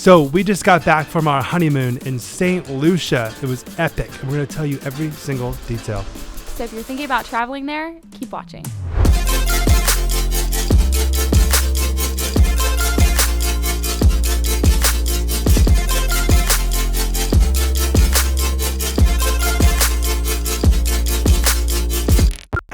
So we just got back from our honeymoon in Saint Lucia. It was epic. And we're going to tell you every single detail. So if you're thinking about traveling there, keep watching.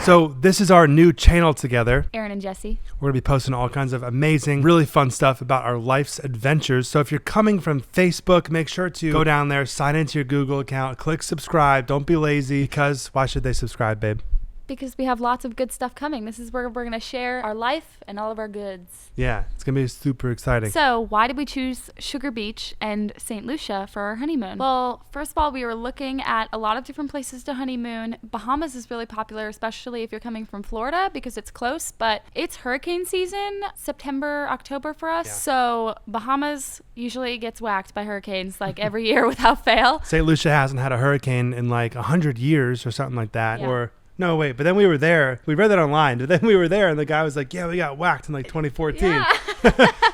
So this is our new channel together. Aaron and Jesse. We're going to be posting all kinds of amazing, really fun stuff about our life's adventures. So if you're coming from Facebook, make sure to go down there, sign into your Google account, click subscribe. Don't be lazy, because why should they subscribe, babe? Because we have lots of good stuff coming. This is where we're going to share our life and all of our goods. Yeah, it's going to be super exciting. So why did we choose Sugar Beach and Saint Lucia for our honeymoon? Well, first of all, we were looking at a lot of different places to honeymoon. Bahamas is really popular, especially if you're coming from Florida, because it's close, but it's hurricane season, September, October for us. Yeah. So Bahamas usually gets whacked by hurricanes like every year without fail. St. Lucia hasn't had a hurricane in like 100 years or something like that. Yeah. Or no, wait, but then we were there. We read that online, but then we were there and the guy was like, yeah, we got whacked in like 2014. Yeah.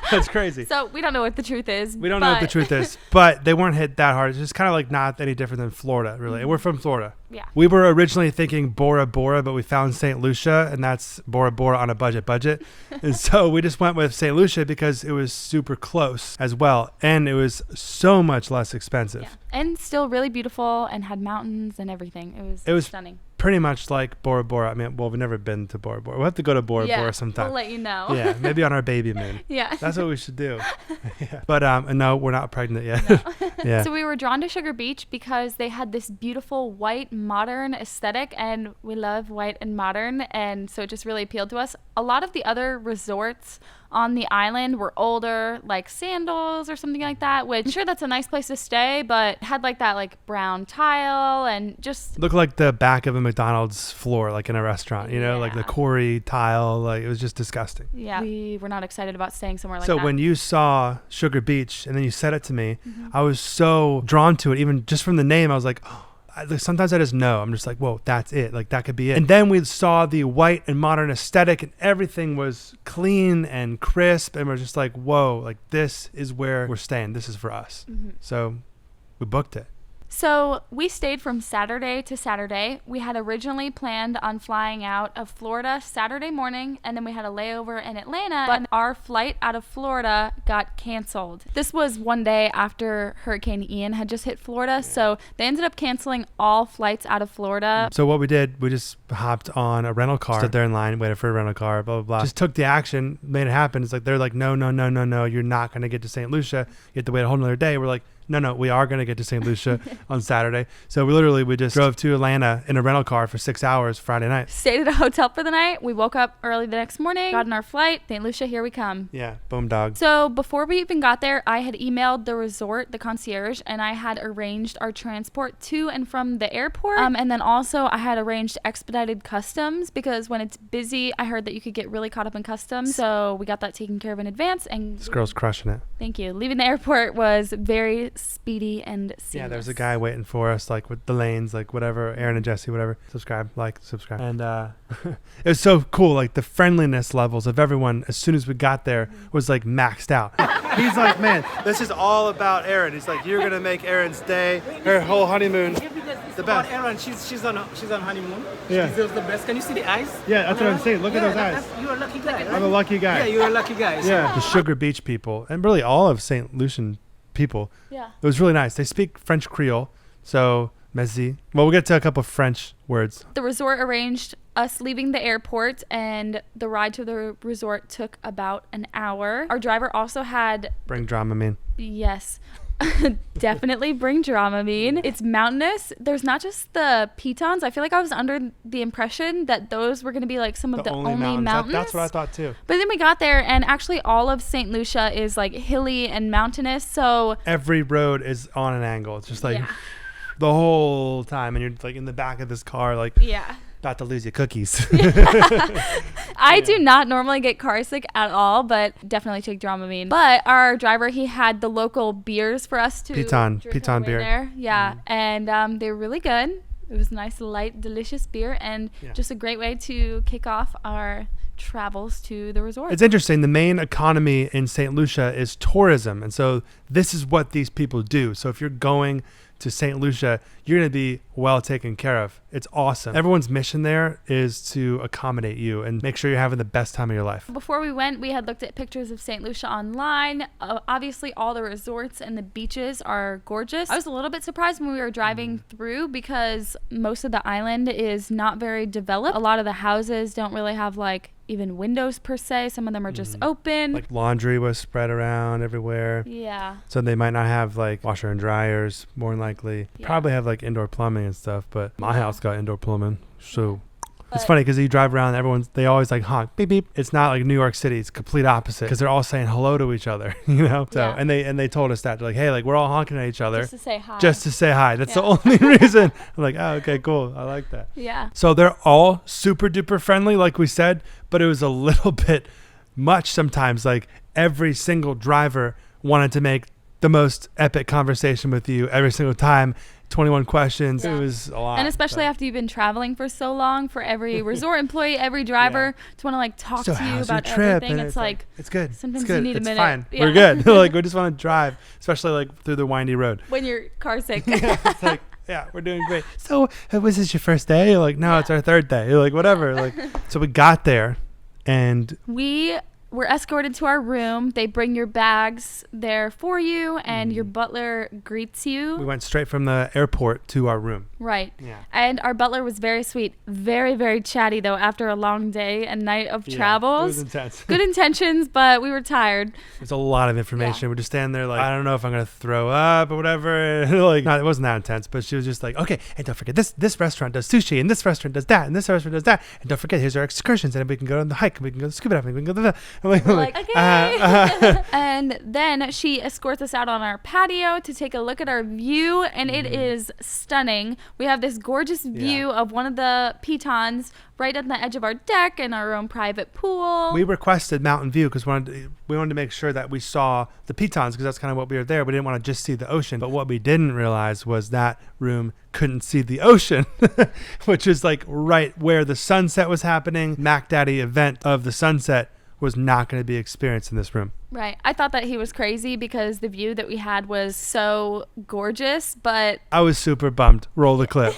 That's crazy. So we don't know what the truth is. We don't know what the truth is, but they weren't hit that hard. It's just kind of like not any different than Florida, really. And we're from Florida. Yeah. We were originally thinking Bora Bora, but we found St. Lucia, and that's Bora Bora on a budget. And so we just went with St. Lucia because it was super close as well. And it was so much less expensive. Yeah. And still really beautiful and had mountains and everything. It was stunning. Pretty much like Bora Bora. I mean, well, we've never been to Bora Bora. We'll have to go to Bora Bora sometime. We'll let you know. Yeah, maybe on our baby moon. Yeah. That's what we should do. Yeah. But no, we're not pregnant yet. No. Yeah. So we were drawn to Sugar Beach because they had this beautiful white modern aesthetic, and we love white and modern, and so it just really appealed to us. A lot of the other resorts on the island were older, like Sandals or something like that, which I'm sure that's a nice place to stay, but had like that like brown tile and just looked like the back of a McDonald's floor, like in a restaurant, you know, like the quarry tile, like it was just disgusting. Yeah, we were not excited about staying somewhere like that. So when you saw Sugar Beach and then you said it to me, I was so drawn to it, even just from the name. I was like, oh. Sometimes I just know. I'm just like, whoa, that's it. Like, that could be it. And then we saw the white and modern aesthetic, and everything was clean and crisp. And we're just like, whoa, like, this is where we're staying. This is for us. So we booked it. So we stayed from Saturday to Saturday. We had originally planned on flying out of Florida Saturday morning, and then we had a layover in Atlanta, but our flight out of Florida got canceled. This was one day after Hurricane Ian had just hit Florida, so they ended up canceling all flights out of Florida. So what we did, we just hopped on a rental car, stood there in line, waited for a rental car, blah, blah, blah. Just took the action, made it happen. It's like, they're like, no, you're not going to get to St. Lucia. You have to wait a whole nother day. We're like, no, we are going to get to St. Lucia on Saturday. So we just drove to Atlanta in a rental car for 6 hours Friday night. Stayed at a hotel for the night. We woke up early the next morning, got on our flight. St. Lucia, here we come. Yeah, boom dog. So before we even got there, I had emailed the resort, the concierge, and I had arranged our transport to and from the airport. And then also I had arranged expedited customs, because when it's busy, I heard that you could get really caught up in customs. So we got that taken care of in advance. And this girl's crushing it. Thank you. Leaving the airport was very speedy and seamless. Yeah, there's a guy waiting for us, like with the lanes, like whatever, Aaron and Jesse, whatever. Subscribe. And it was so cool, like the friendliness levels of everyone as soon as we got there was like maxed out. He's like, man, this is all about Aaron. He's like, you're gonna make Aaron's day, her whole honeymoon, the best. Aaron, she's on honeymoon. Yeah. She deserves the best. Can you see the eyes? Yeah, that's what I'm saying. Look at those eyes. You're a lucky guy. Right? I'm a lucky guy. Yeah, you're a lucky guy. Yeah, the Sugar Beach people, and really all of St. Lucian people. Yeah. It was really nice. They speak French Creole, so merci. Well, we'll get to a couple of French words. The resort arranged us leaving the airport, and the ride to the resort took about an hour. Our driver also had... Bring Dramamine. Yes. Definitely bring Dramamine. It's mountainous. There's not just the pitons. I feel like I was under the impression that those were going to be like some of the only mountains. That's what I thought too. But then we got there, and actually all of St. Lucia is like hilly and mountainous. So every road is on an angle. It's just like the whole time, and you're like in the back of this car, like about to lose your cookies. I do not normally get car sick at all, but definitely take Dramamine. But our driver, he had the local beers for us to Piton beer there. Yeah, and they were really good. It was nice, light, delicious beer, and just a great way to kick off our travels to the resort. It's interesting. The main economy in St. Lucia is tourism. And so this is what these people do. So if you're going to St. Lucia, you're going to be well taken care of. It's awesome. Everyone's mission there is to accommodate you and make sure you're having the best time of your life. Before we went, we had looked at pictures of St. Lucia online. Obviously, all the resorts and the beaches are gorgeous. I was a little bit surprised when we were driving through because most of the island is not very developed. A lot of the houses don't really have like even windows per se. Some of them are just open. Like laundry was spread around everywhere. Yeah. So they might not have like washer and dryers, more than likely. Yeah. Probably have like indoor plumbing and stuff, but my house got indoor plumbing. So it's funny because you drive around, they always like honk, beep, beep. It's not like New York City. It's complete opposite because they're all saying hello to each other, you know? So, Yeah. and they told us that. They're like, hey, like we're all honking at each other. Just to say hi. Just to say hi. That's Yeah. the only reason. I'm like, oh, okay, cool. I like that. Yeah. So they're all super duper friendly, like we said, but it was a little bit much sometimes. Like every single driver wanted to make the most epic conversation with you every single time. 21 questions. Yeah. It was a lot. And especially after you've been traveling for so long, for every resort employee, every driver to want to like talk So to you how's your about trip? everything. And It's like it's good. sometimes it's good. you need a it's minute. fine. Yeah. We're good. Like we just want to drive, especially like through the windy road. when you're car sick. It's like, yeah, we're doing great. So was this your first day? You're like, no, it's our third day. You're like, whatever. Like, so we got there and We were escorted to our room. They bring your bags there for you, and your butler greets you. we went straight from the airport to our room. Right. Yeah. And our butler was very sweet, very, very chatty, though, after a long day and night of It travels. was intense. Good intentions, but we were tired. There's a lot of information. We're just standing there like, I don't know if I'm going to throw up or whatever. Like, no, it wasn't that intense, but she was just like, okay, and don't forget this restaurant does sushi, and this restaurant does that, and this restaurant does that. And don't forget, here's our excursions, and we can go on the hike, and we can go to scuba diving, we can go to the... We're like, okay. uh-huh. And then she escorts us out on our patio to take a look at our view, and it is stunning. We have this gorgeous view of one of the pitons right on the edge of our deck and our own private pool. We requested mountain view because we wanted to make sure that we saw the pitons because that's kind of what we were there. We didn't want to just see the ocean. But what we didn't realize was that room couldn't see the ocean, which is like right where the sunset was happening. Mac Daddy event of the sunset was not going to be experienced in this room. Right. I thought that he was crazy because the view that we had was so gorgeous, but I was super bummed. Roll the clip.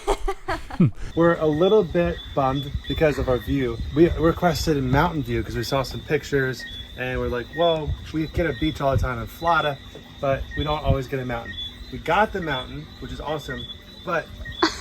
We're a little bit bummed because of our view. We requested a mountain view because we saw some pictures and we're like, well, we get a beach all the time in Florida, but we don't always get a mountain. We got the mountain, which is awesome, but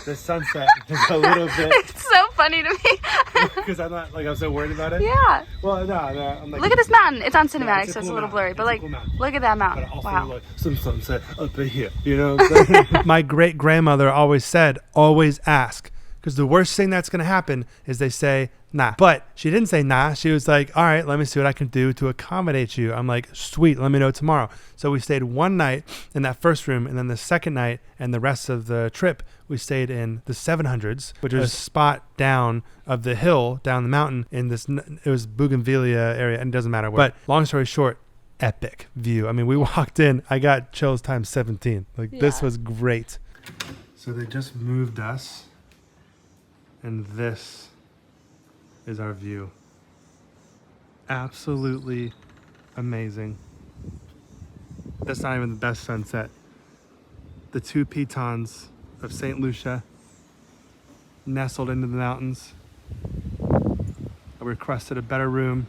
the sunset is a little bit... it's so funny to me. Because I'm not, like, I'm so worried about it. Yeah. Well, no, I'm like... Look at this mountain. It's on cinematic, Yeah, it's a so it's a cool little mountain. blurry. But It's a like, cool mountain. look at that mountain. But also Wow. like some sunset up in here, you know what I'm saying? My great grandmother always said, always ask. Because the worst thing that's going to happen is they say, nah. But she didn't say nah. She was like, all right, let me see what I can do to accommodate you. I'm like, sweet, let me know tomorrow. So we stayed one night in that first room. And then the second night and the rest of the trip, we stayed in the 700s, which was a spot down of the hill, down the mountain in this, it was Bougainvillea area. And it doesn't matter where. But long story short, epic view. I mean, we walked in, I got chills times 17. Like this was great. So they just moved us. And this is our view. Absolutely amazing. That's not even the best sunset. The two pitons of Saint Lucia nestled into the mountains. I requested a better room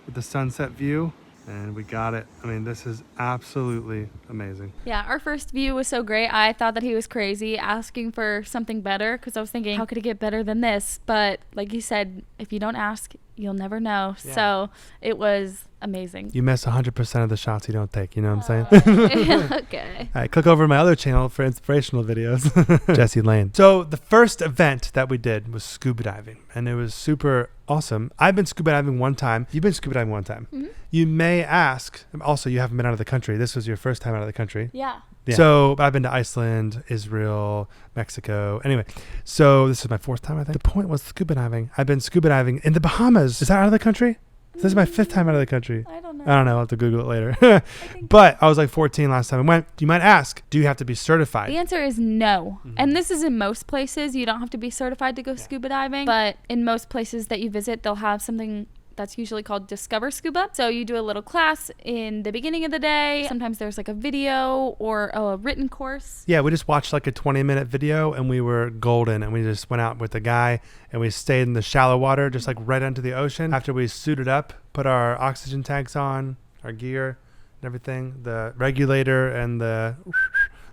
with the sunset view, and we got it. I mean, this is absolutely amazing. Yeah, our first view was so great. I thought that he was crazy asking for something better because I was thinking, how could it get better than this? But like you said, if you don't ask, you'll never know. Yeah. So it was amazing. You miss 100% of the shots you don't take, you know what I'm saying? Okay. All right, click over to my other channel for inspirational videos. Jesse Lane. So the first event that we did was scuba diving, and it was super awesome. I've been scuba diving one time. You've been scuba diving one time. Mm-hmm. You may ask, also, you haven't been out of the country. This was your first time out of the country. Yeah. Yeah. So I've been to Iceland, Israel, Mexico. Anyway, so this is my fourth time, I think. The point was scuba diving. I've been scuba diving in the Bahamas. Is that out of the country? This is my fifth time out of the country. I don't know. I don't know. I'll have to Google it later. But I was like 14 last time I went. You might ask, do you have to be certified? The answer is no. And this is in most places. You don't have to be certified to go scuba diving. But in most places that you visit, they'll have something that's usually called Discover Scuba. So you do a little class in the beginning of the day. Sometimes there's like a video or a written course. Yeah, we just watched like a 20-minute video and we were golden, and we just went out with the guy and we stayed in the shallow water, just like right into the ocean. After we suited up, put our oxygen tanks on, our gear and everything, the regulator and the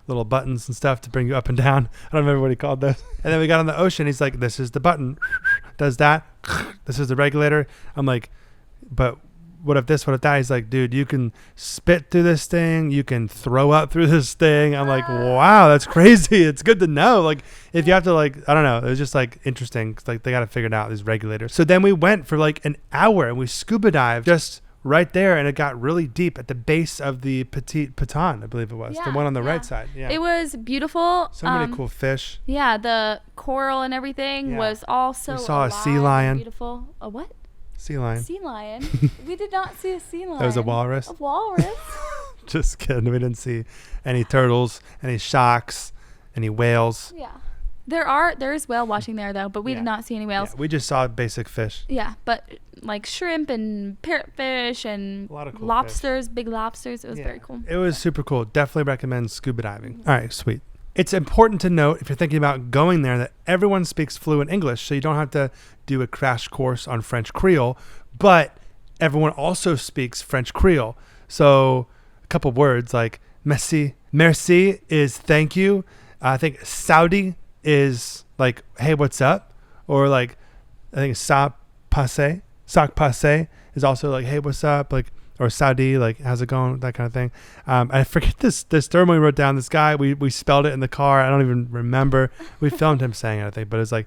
little buttons and stuff to bring you up and down. I don't remember what he called those. And then we got on the ocean. He's like, this is the button. Does that. This is the regulator. I'm like, but what if this, what if that? He's like, dude, you can spit through this thing. You can throw up through this thing. I'm like, wow, that's crazy. It's good to know. Like, if you have to, like, I don't know. It was just like interesting. 'Cause, like, they got to figure it out, these regulators. So then we went for like an hour and we scuba dived just right there, and it got really deep at the base of the Petit Piton, I believe it was. The one on the right side. Yeah. It was beautiful. So many cool fish. Yeah, the coral and everything was also We saw a sea lion. Beautiful. A what? Sea lion. Sea lion? We did not see a sea lion. That was a walrus. A walrus? Just kidding. We didn't see any turtles, any sharks, any whales. Yeah. There is whale watching there though, but we did not see any whales. Yeah, we just saw basic fish. Yeah, but like shrimp and parrotfish and a lot of cool lobsters, fish. Big lobsters. It was very cool. It was super cool. Definitely recommend scuba diving. All right, sweet. It's important to note, if you're thinking about going there, that everyone speaks fluent English, so you don't have to do a crash course on French Creole, but everyone also speaks French Creole. So a couple words like merci. Merci is thank you. I think Saudi is like, hey, what's up? Or like, I think sac passe is also like, hey, what's up? Like, or Saudi, like, how's it going? That kind of thing. I forget this term we wrote down. This guy, we spelled it in the car. I don't even remember. We filmed him saying it, I think, but it's like,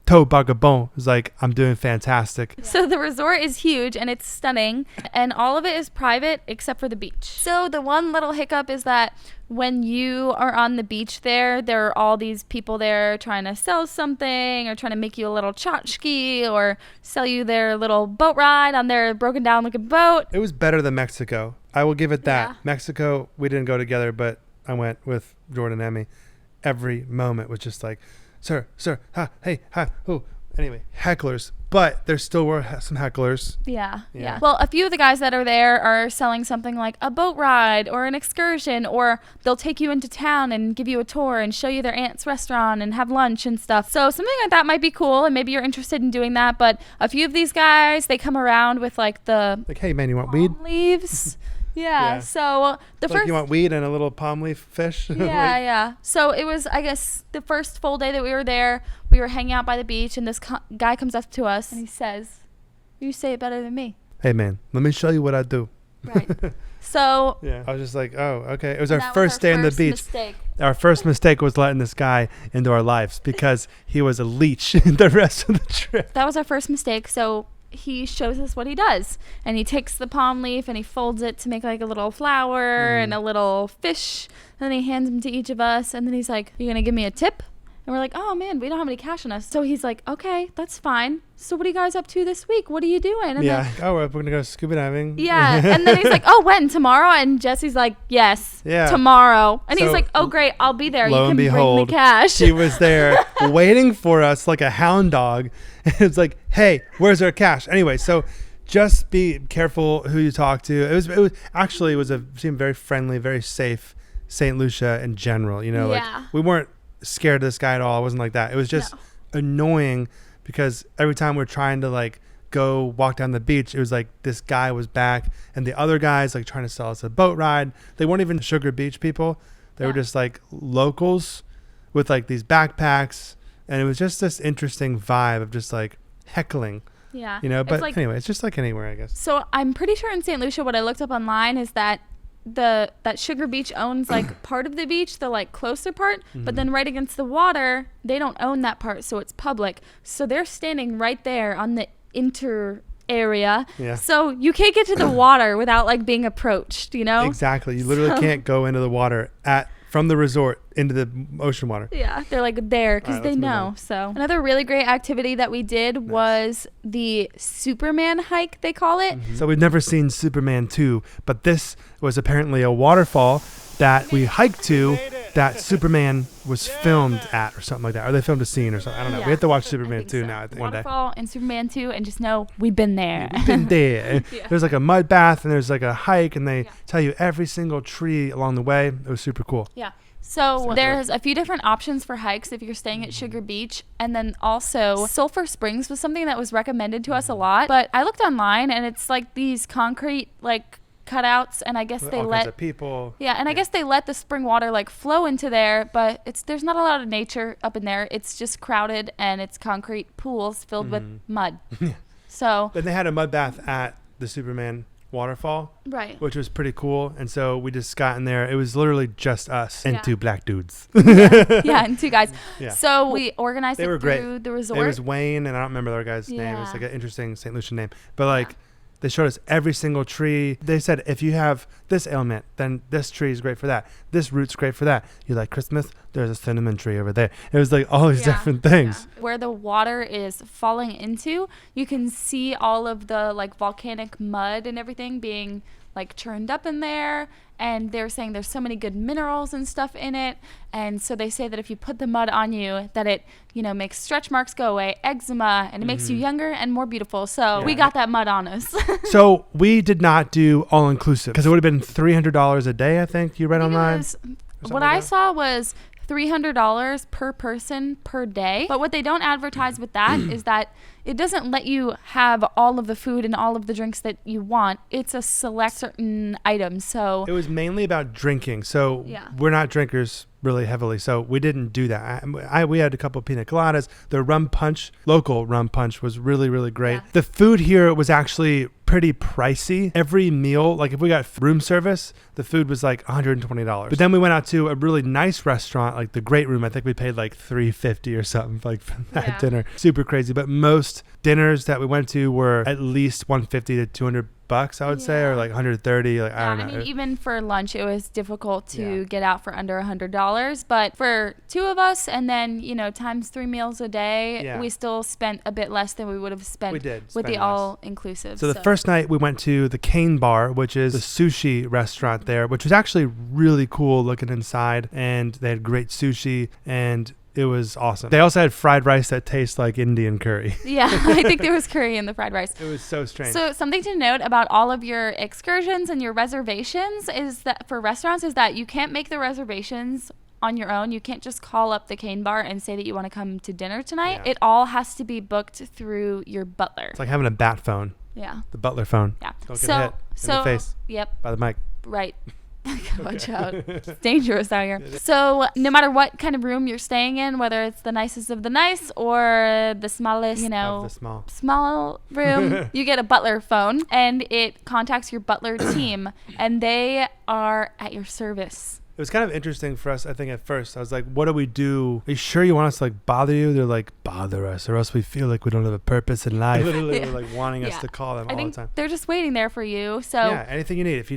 to bagabon. It's like, I'm doing fantastic. So the resort is huge and it's stunning, and all of it is private except for the beach. So the one little hiccup is that when you are on the beach there are all these people there trying to sell something or trying to make you a little tchotchke or sell you their little boat ride on their broken down looking boat. It was better than Mexico. I will give it that. Yeah. Mexico, we didn't go together, but I went with Jordan and Emmy. Every moment was just like, sir, ha, hey, ha, oh. Anyway, hecklers. But there still were some hecklers. Yeah. Well, a few of the guys that are there are selling something like a boat ride or an excursion, or they'll take you into town and give you a tour and show you their aunt's restaurant and have lunch and stuff. So something like that might be cool, and maybe you're interested in doing that. But a few of these guys, they come around with like hey man, you want weed? Leaves. Yeah. So the first, you want weed and a little palm leaf fish? Yeah. So it was, I guess, the first full day that we were there. We were hanging out by the beach, and this guy comes up to us and he says, "You say it better than me." Hey man, let me show you what I do. Right. So I was just like, oh, okay. It was our first day on the beach. Mistake. Our first mistake was letting this guy into our lives because he was a leech the rest of the trip. That was our first mistake. So he shows us what he does, and he takes the palm leaf and he folds it to make like a little flower and a little fish, and then he hands them to each of us, and then he's like, "You gonna give me a tip?" And we're like, "Oh man, we don't have any cash on us." So he's like, "Okay, that's fine. So what are you guys up to this week? What are you doing?" And then, we're gonna go scuba diving. Yeah. And then he's like, "Oh, when? Tomorrow?" And Jesse's like, "Yes, tomorrow." And he's like, "Oh great, I'll be there. You can bring me cash." He was there waiting for us like a hound dog. It's like, "Hey, where's our cash?" Anyway, so just be careful who you talk to. It seemed very friendly, very safe. Saint Lucia in general, like we weren't scared of this guy at all. It wasn't like that. It was just annoying because every time we're trying to like go walk down the beach, it was like this guy was back and the other guys like trying to sell us a boat ride. They weren't even Sugar Beach people. They were just like locals with like these backpacks, and it was just this interesting vibe of just like heckling. Yeah. But anyway, it's just like anywhere, I guess. So I'm pretty sure in St. Lucia, what I looked up online is that that Sugar Beach owns like part of the beach, the like closer part, but then right against the water, they don't own that part, so it's public. So they're standing right there on the inter area. Yeah. So you can't get to the water without like being approached, Exactly. You literally can't go into the water from the resort into the ocean water. Yeah, they're like there because they know. So another really great activity that we did was the Superman hike, they call it. So we've never seen Superman 2, but this was apparently a waterfall that we hiked to that Superman was filmed at or something like that. Or they filmed a scene or something. I don't know. Yeah. We have to watch I Superman think 2 so. now, I think, one day. Waterfall and Superman 2, and just know we've been there. We've been there. Yeah. There's like a mud bath and there's like a hike, and they Yeah. tell you every single tree along the way. It was super cool. Yeah. So Sounds there's a few different options for hikes if you're staying at Sugar Beach. And then also Sulphur Springs was something that was recommended to us a lot. But I looked online and it's like these concrete like cutouts, and I guess With they all kinds let of people. I guess they let the spring water like flow into there, but there's not a lot of nature up in there. It's just crowded and it's concrete pools filled with mud. So Then they had a mud bath at the Superman waterfall, right. which was pretty cool. And so we just got in there. It was literally just us and Yeah. 2 black dudes. Yeah, and 2 guys. Yeah. So we organized They it were through great. the resort. It was Wayne, and I don't remember the other guy's name. It was Yeah. like an interesting Saint Lucia name. But like, they showed us every single tree. They said, if you have this ailment, then this tree is great for that. This root's great for that. You like Christmas? There's a cinnamon tree over there. It was like all these different things. Yeah. Where the water is falling into, you can see all of the like volcanic mud and everything being like churned up in there. And they're saying there's so many good minerals and stuff in it. And so they say that if you put the mud on you, that it, makes stretch marks go away, eczema, and it makes you younger and more beautiful. So we got that mud on us. So we did not do all inclusive because it would have been $300 a day, I think you read online. What I saw was $300 per person per day. But what they don't advertise with that is that it doesn't let you have all of the food and all of the drinks that you want. It's a select certain items. So It was mainly about drinking. So we're not drinkers really heavily, so we didn't do that. We had a couple of pina coladas. The local rum punch was really, really great. Yeah. The food here was actually pretty pricey. Every meal, like if we got room service, the food was like $120. But then we went out to a really nice restaurant, like the Great Room. I think we paid like $350 or something like for that dinner. Super crazy. But most dinners that we went to were at least $150 to $200, I would say, or like 130. Like I don't know. I mean, even for lunch, it was difficult to get out for under $100. But for 2 of us, and then times 3 meals a day, we still spent a bit less than we would have spent with the all-inclusive. So the first night we went to the Cane Bar, which is a sushi restaurant there, which was actually really cool looking inside, and they had great sushi, and it was awesome. They also had fried rice that tastes like Indian curry. Yeah, I think there was curry in the fried rice. It was so strange. So something to note about all of your excursions and your reservations is that for restaurants is that you can't make the reservations on your own. You can't just call up the Cane Bar and say that you want to come to dinner tonight. Yeah. It all has to be booked through your butler. It's like having a bat phone. Yeah. The butler phone. Yeah. Don't get hit in the face. Yep. By the mic. Right. Watch out. It's dangerous out here. So no matter what kind of room you're staying in, whether it's the nicest of the nice or the smallest, Of the small room, you get a butler phone and it contacts your butler team and they are at your service. It was kind of interesting for us, I think, at first. I was like, what do we do? Are you sure you want us to like bother you? They're like, bother us, or else we feel like we don't have a purpose in life. Literally like wanting us to call them all the time. They're just waiting there for you. So yeah, anything you need. If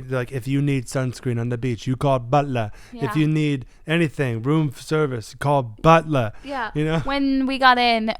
you need sunscreen on the beach, you call butler. Yeah. If you need anything, room service, call butler. Yeah. When we got in,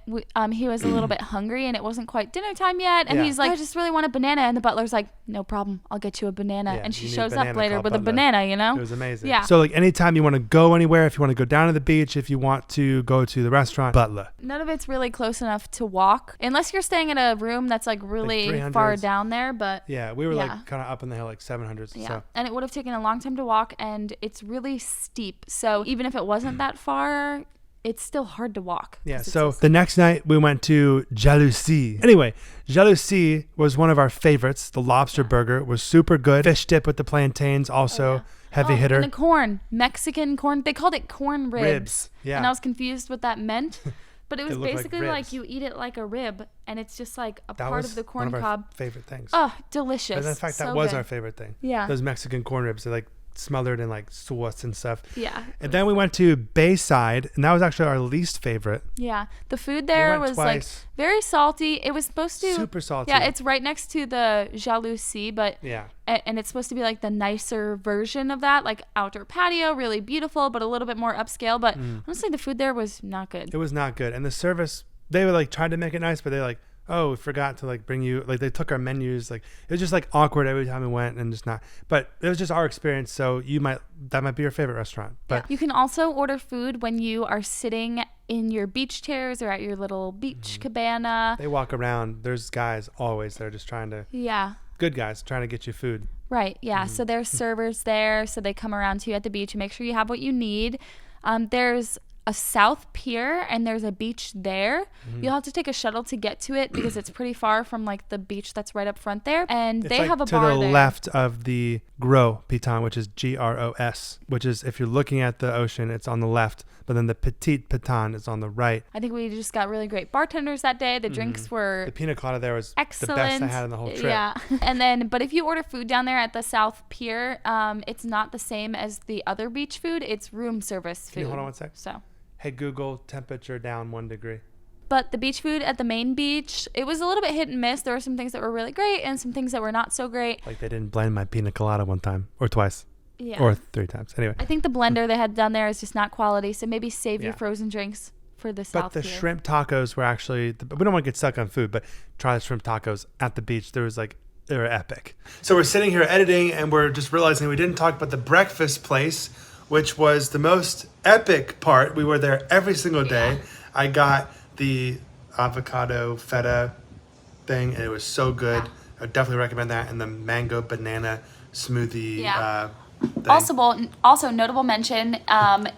he was a little bit hungry and it wasn't quite dinner time yet. And he's like, I just really want a banana. And the butler's like, no problem. I'll get you a banana. And she shows up later with a banana, It was amazing. Yeah. So like anytime you want to go anywhere, if you want to go down to the beach, if you want to go to the restaurant, butler. None of it's really close enough to walk unless you're staying in a room that's like really like far down there. But yeah, we were like kind of up in the hill, like 700s. Yeah. So. And it would have taken a long time to walk and it's really steep. So even if it wasn't that far, it's still hard to walk. Yeah, so the next night we went to Jalousie. Anyway, Jalousie was one of our favorites. The lobster burger was super good. Fish dip with the plantains, also heavy hitter. And the corn, Mexican corn. They called it corn ribs. Yeah. And I was confused what that meant. But it was looked basically like you eat it like a rib and it's just like a part of the corn cob. One of our cob. favorite things. Oh, delicious. And in fact, so that was good. our favorite thing. Yeah. Those Mexican corn ribs. They're like smothered in like sauce and stuff. Yeah. And then we went to Bayside, and that was actually our least favorite. Yeah. The food there was like very salty. It was supposed to super salty. Yeah, it's right next to the Jalousie, but yeah. And it's supposed to be like the nicer version of that, like outdoor patio, really beautiful, but a little bit more upscale. But honestly, the food there was not good. It was not good. And the service, they were like trying to make it nice, but they like oh, we forgot to like bring you, like they took our menus. Like it was just like awkward every time we went and just not, but it was just our experience. So that might be your favorite restaurant. But you can also order food when you are sitting in your beach chairs or at your little beach cabana. they walk around. There's guys always there just trying to, good guys trying to get you food. Right. Yeah. So there's servers there. So they come around to you at the beach and make sure you have what you need. There's a south pier and there's a beach there. You'll have to take a shuttle to get to it because it's pretty far from like the beach that's right up front there. And they have a bar there. To the left of the Gros Piton, which is Gros, which is if you're looking at the ocean, it's on the left. But then the Petit Piton is on the right. I think we just got really great bartenders that day. The drinks were the pina colada there was excellent. The best I had in the whole trip. Yeah. But if you order food down there at the South Pier, it's not the same as the other beach food. It's room service food. Can you hold on one sec? So. Hey Google, temperature down 1 degree. But the beach food at the main beach, it was a little bit hit and miss. There were some things that were really great and some things that were not so great. Like they didn't blend my pina colada one time or twice. Yeah. Or 3 times. Anyway. I think the blender they had done there is just not quality. So maybe save your frozen drinks for the South But the Pier. shrimp tacos were actually, we don't want to get stuck on food, but try the shrimp tacos at the beach. They were epic. So we're sitting here editing and we're just realizing we didn't talk about the breakfast place, which was the most epic part. We were there every single day. I got the avocado feta thing and it was so good. I would definitely recommend that. And the mango banana smoothie thing. Also notable mention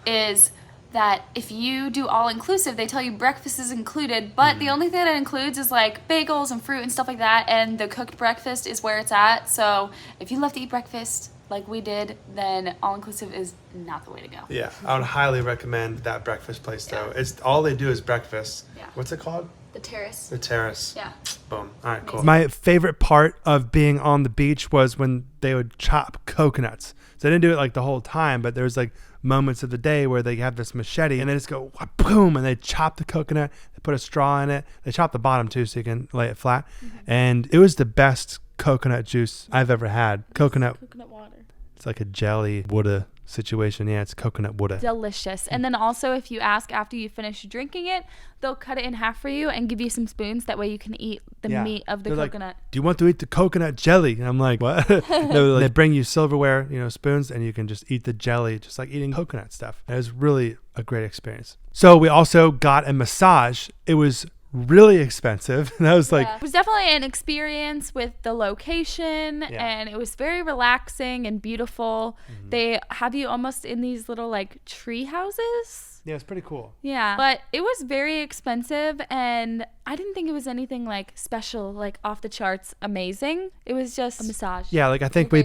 is that if you do all inclusive, they tell you breakfast is included, but the only thing that includes is like bagels and fruit and stuff like that, and the cooked breakfast is where it's at. So if you love to eat breakfast like we did, then all inclusive is not the way to go. Yeah, I would highly recommend that breakfast place though. It's all they do is breakfast. Yeah. What's it called? The Terrace. The Terrace. Yeah. Boom. All right, cool. Amazing. My favorite part of being on the beach was when they would chop coconuts. So they didn't do it like the whole time, but there was like moments of the day where they have this machete and they just go boom and they chop the coconut. They put a straw in it. They chop the bottom too so you can lay it flat. And it was the best coconut juice I've ever had. Coconut water. It's like a jelly woulda situation. Yeah, it's coconut woulda. Delicious. And then also if you ask after you finish drinking it, they'll cut it in half for you and give you some spoons. That way you can eat the meat of the They're coconut. Like, do you want to eat the coconut jelly? And I'm like, what? They bring you silverware, spoons, and you can just eat the jelly, just like eating coconut stuff. It was really a great experience. So we also got a massage. It was really expensive. And I was like, it was definitely an experience with the location, and it was very relaxing and beautiful. They have you almost in these little like tree houses. Yeah, it's pretty cool. Yeah, but it was very expensive, and I didn't think it was anything like special, like off the charts amazing. It was just a massage. Yeah, like I think I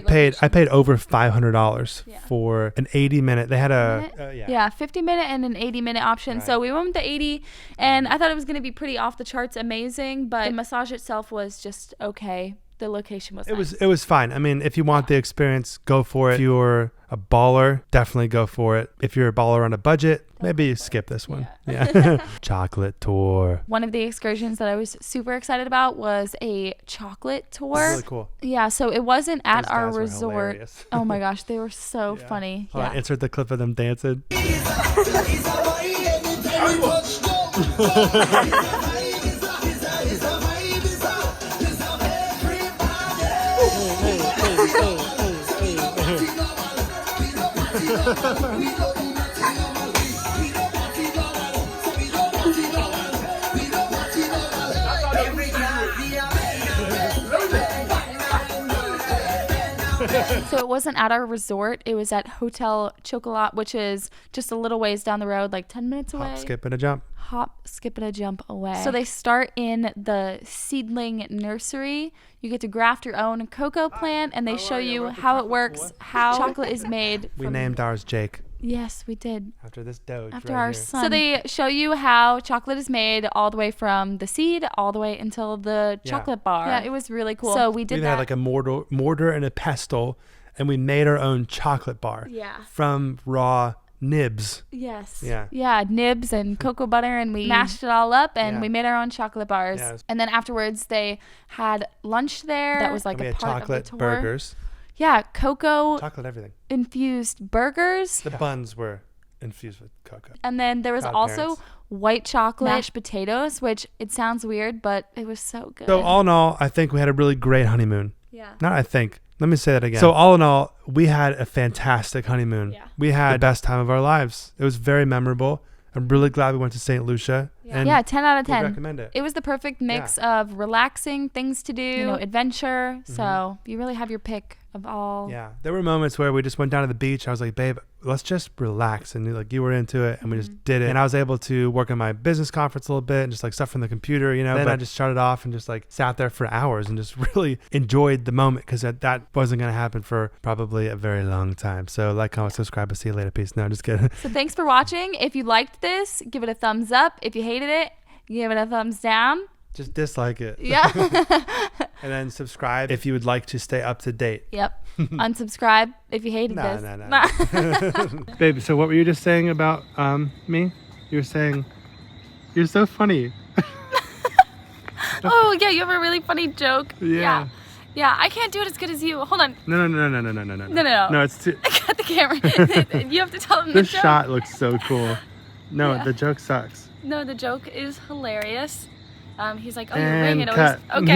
paid over $500 for an 80-minute. They had 50-minute and an 80-minute option. Right. So we went with the 80, and I thought it was going to be pretty off the charts amazing, but the massage itself was just okay. The location was nice. It was fine. I mean, if you want the experience, go for it. If you're a baller, definitely go for it. If you're a baller on a budget, maybe you skip this one. Yeah. Chocolate tour. One of the excursions that I was super excited about was a chocolate tour. That's really cool. Yeah, so it wasn't at Those our guys were resort. hilarious. Oh my gosh, they were so funny. Hold on, insert the clip of them dancing. So it wasn't at our resort. It was at Hotel Chocolat, which is just a little ways down the road, like 10 minutes away. Hop, skip, and a jump. Hop, skip, and a jump away. So they start in the seedling nursery. You get to graft your own cocoa plant, and they show you how it works, how chocolate is made. We named ours Jake. Yes, we did. After this doge. After right our here. son. So they show you how chocolate is made all the way from the seed all the way until the chocolate bar. Yeah, it was really cool. So we did that. We had like a mortar and a pestle, and we made our own chocolate bar. Yeah. From raw nibs. Yes. Yeah. Yeah, nibs and cocoa butter, and we mashed it all up, and we made our own chocolate bars. Yeah, and then afterwards, they had lunch there. That was like and we a had part chocolate of the tour. Burgers. Yeah, cocoa chocolate everything. Infused burgers. The buns were infused with cocoa. And then there was Proud also parents. white chocolate mashed potatoes, which it sounds weird, but it was so good. So all in all, I think we had a really great honeymoon. Yeah. Not I think. Let me say that again. So all in all, we had a fantastic honeymoon. Yeah. We had the best time of our lives. It was very memorable. I'm really glad we went to Saint Lucia. And Yeah, 10 out of 10. would recommend it. It was the perfect mix of relaxing things to do, adventure. So you really have your pick of all. Yeah, there were moments where we just went down to the beach. I was like, babe, let's just relax. And like you were into it and we just did it. And I was able to work on my business conference a little bit and just like stuff from the computer, you know. Then I just shut it off and just like sat there for hours and just really enjoyed the moment because that wasn't going to happen for probably a very long time. So like, comment, subscribe. I'll see you later. Peace. No, just kidding. So thanks for watching. If you liked this, give it a thumbs up. If you hated it, give it a thumbs down. Just dislike it. Yeah. And then subscribe if you would like to stay up to date. Yep. Unsubscribe if you hated this. No. Babe, so what were you just saying about me? You were saying, you're so funny. Oh, yeah, you have a really funny joke. Yeah. Yeah, I can't do it as good as you. Hold on. No. No, it's too... Cut the camera. You have to tell them the This joke. shot looks so cool. No, the joke sucks. No, the joke is hilarious. He's like, oh, you're And ringing. Always. cut. Okay.